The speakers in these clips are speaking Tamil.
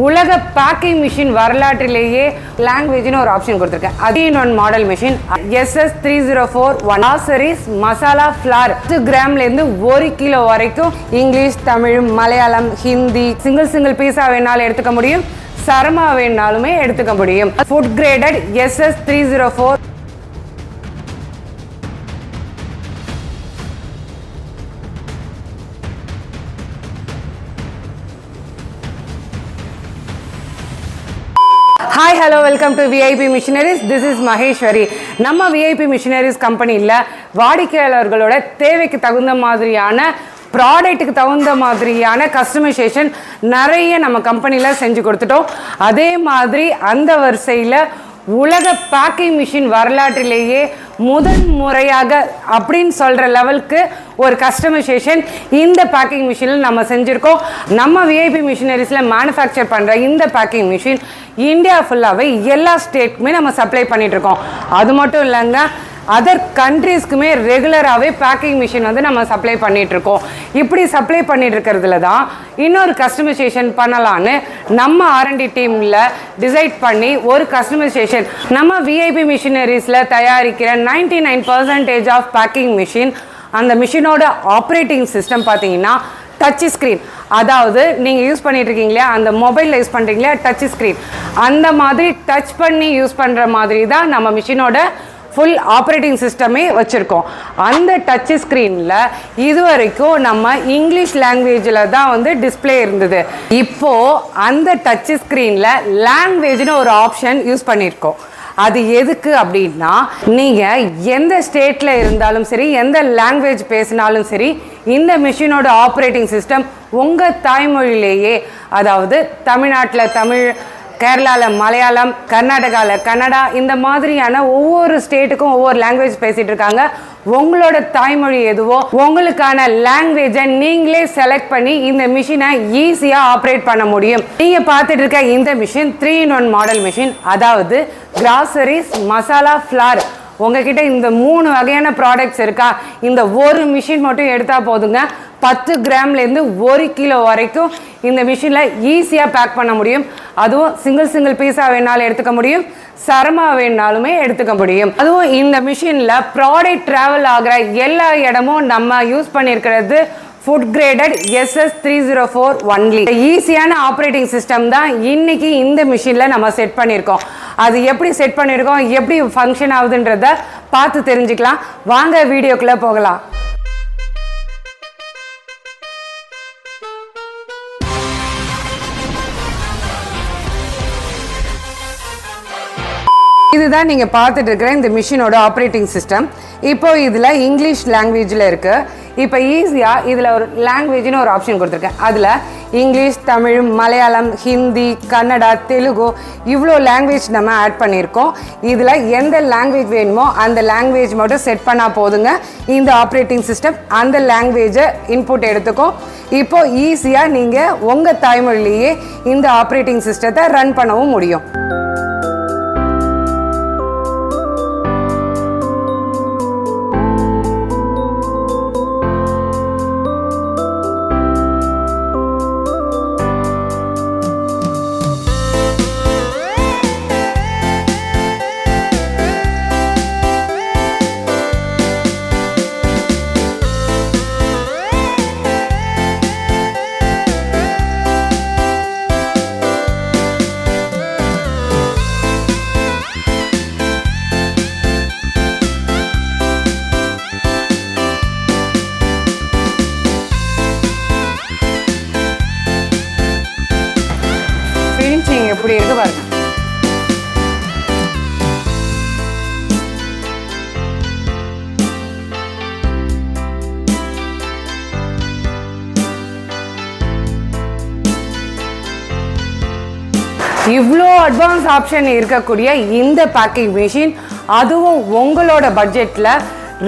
உலக பேக்கிங் மிஷின் வரலாற்றிலேயே லாங்குவேஜ்னு ஒரு ஆப்ஷன் கொடுத்துருக்கேன். அது model machine SS3041 series masala flour 10 கிராம்லேருந்து 1 கிலோ வரைக்கும் இங்கிலீஷ், தமிழ், மலையாளம், ஹிந்தி சிங்கிள் பீஸா வேணாலும் எடுத்துக்க முடியும், சரமா வேணாலுமே எடுத்துக்க முடியும். Food graded SS304. Hi hello welcome to VIP machineries. This is Maheswari. நம்ம விஐபி மிஷினரிஸ் கம்பெனியில் வாடிக்கையாளர்களோட தேவைக்கு தகுந்த மாதிரியான ப்ராடக்ட்டுக்கு தகுந்த மாதிரியான கஸ்டமைசேஷன் நிறைய நம்ம கம்பெனியில் செஞ்சு கொடுத்துட்டோம். அதே மாதிரி அந்த வரிசையில் உலக பேக்கிங் மிஷின் வரலாற்றிலேயே முதன் முறையாக அப்படின்னு சொல்கிற லெவலுக்கு ஒரு கஸ்டமைசேஷன் இந்த பேக்கிங் மிஷினில் நம்ம செஞ்சுருக்கோம். நம்ம விஐபி மிஷினரிஸில் மேனுஃபேக்சர் பண்ணுற இந்த பேக்கிங் மிஷின் இந்தியா ஃபுல்லாகவே எல்லா ஸ்டேட்டுக்குமே நம்ம சப்ளை பண்ணிகிட்ருக்கோம். அது மட்டும் இல்லைங்க, அதர் கண்ட்ரீஸ்க்குமே ரெகுலராகவே பேக்கிங் மிஷின் வந்து நம்ம சப்ளை பண்ணிகிட்ருக்கோம். இப்படி சப்ளை பண்ணிட்டு இருக்கிறதுல தான் இன்னொரு கஸ்டமைசேஷன் பண்ணலான்னு நம்ம R&D டீமில் டிசைட் பண்ணி ஒரு கஸ்டமைசேஷன் நம்ம விஐபி மிஷினரிஸில் தயாரிக்கிற 99% ஆஃப் பேக்கிங் மிஷின். அந்த மிஷினோட ஆப்ரேட்டிங் சிஸ்டம் பார்த்தீங்கன்னா டச் ஸ்க்ரீன். அதாவது நீங்கள் யூஸ் பண்ணிட்டு இருக்கீங்களா, அந்த மொபைலில் யூஸ் பண்ணுறீங்களா டச் ஸ்க்ரீன், அந்த மாதிரி டச் பண்ணி யூஸ் பண்ணுற மாதிரி தான் நம்ம மிஷினோட ஃபுல் ஆப்ரேட்டிங் சிஸ்டமே வச்சுருக்கோம். அந்த டச் ஸ்க்ரீனில் இது வரைக்கும் நம்ம இங்கிலீஷ் லாங்குவேஜில் தான் வந்து டிஸ்பிளே இருந்தது. இப்போது அந்த டச் ஸ்க்ரீனில் லாங்குவேஜ்னு ஒரு ஆப்ஷன் யூஸ் பண்ணியிருக்கோம். அது எதுக்கு அப்படின்னா, நீங்கள் எந்த ஸ்டேட்டில் இருந்தாலும் சரி, எந்த லாங்குவேஜ் பேசினாலும் சரி, இந்த மிஷினோட ஆப்ரேட்டிங் சிஸ்டம் உங்கள் தாய்மொழியிலேயே, அதாவது தமிழ்நாட்டில் தமிழ், கேரளாவில் மலையாளம், கர்நாடகாவில் கன்னடா, இந்த மாதிரியான ஒவ்வொரு ஸ்டேட்டுக்கும் ஒவ்வொரு லாங்குவேஜ் பேசிகிட்டு இருக்காங்க. உங்களோட தாய்மொழி எதுவோ உங்களுக்கான லாங்குவேஜை நீங்களே செலக்ட் பண்ணி இந்த மிஷினை ஈஸியாக ஆப்ரேட் பண்ண முடியும். நீங்கள் பார்த்துட்டு இருக்க இந்த மிஷின் 3-in-1 மாடல் மிஷின். அதாவது கிராசரிஸ், மசாலா, ஃப்ளார், உங்ககிட்ட இந்த 3 வகையான ப்ராடக்ட்ஸ் இருக்கா, இந்த ஒரு மிஷின் மட்டும் எடுத்தால் போதுங்க. 10 கிராம்லேருந்து 1 கிலோ வரைக்கும் இந்த மிஷினில் ஈஸியாக பேக் பண்ண முடியும். அதுவும் சிங்கிள் பீஸாக வேணாலும் எடுத்துக்க முடியும், சரமா வேணாலுமே எடுத்துக்க முடியும். அதுவும் இந்த மிஷினில் ப்ராடக்ட் ட்ராவல் ஆகிற எல்லா இடமும் நம்ம யூஸ் பண்ணியிருக்கிறது ஃபுட் கிரேடட் SS304 ஒன்லி. ஈஸியான ஆப்ரேட்டிங் சிஸ்டம் தான் இன்னைக்கு இந்த மிஷினில் நம்ம செட் பண்ணியிருக்கோம். அது எப்படி செட் பண்ணியிருக்கோம், எப்படி ஃபங்க்ஷன் ஆகுதுன்றத பார்த்து தெரிஞ்சுக்கலாம். வாங்க வீடியோக்குள்ளே போகலாம். இதுதான் நீங்கள் பார்த்துட்டு இருக்கிற இந்த மிஷினோட ஆப்ரேட்டிங் சிஸ்டம். இப்போ இதில் இங்கிலீஷ் லாங்குவேஜில் இருக்குது. இப்போ ஈஸியாக இதில் ஒரு லாங்குவேஜ்னு ஒரு ஆப்ஷன் கொடுத்துருக்கேன். அதில் இங்கிலீஷ், தமிழ், மலையாளம், ஹிந்தி, கன்னடா, தெலுங்கு, இவ்வளோ லாங்குவேஜ் நம்ம ஆட் பண்ணியிருக்கோம். இதில் எந்த லாங்குவேஜ் வேணுமோ அந்த லாங்குவேஜ் மட்டும் செட் பண்ணால் போதுங்க. இந்த ஆப்ரேட்டிங் சிஸ்டம் அந்த லாங்குவேஜை இன்புட் எடுத்துக்கும். இப்போது ஈஸியாக நீங்கள் உங்கள் தாய்மொழியிலேயே இந்த ஆப்ரேட்டிங் சிஸ்டத்தை ரன் பண்ணவும் முடியும். எப்படி இருக்கு பாருங்க. இவ்வளோ அட்வான்ஸ் ஆப்ஷன் இருக்கக்கூடிய இந்த பேக்கிங் மிஷின், அதுவும் உங்களோட பட்ஜெட்டில்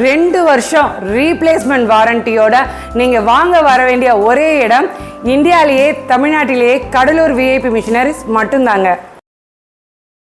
2 வருஷம் ரீப்ளேஸ்மெண்ட் வாரண்டியோட நீங்கள் வாங்க வர வேண்டிய ஒரே இடம் இந்தியாவிலேயே தமிழ்நாட்டிலேயே கடலூர் விஐபி மிஷினரிஸ் மட்டும்தாங்க.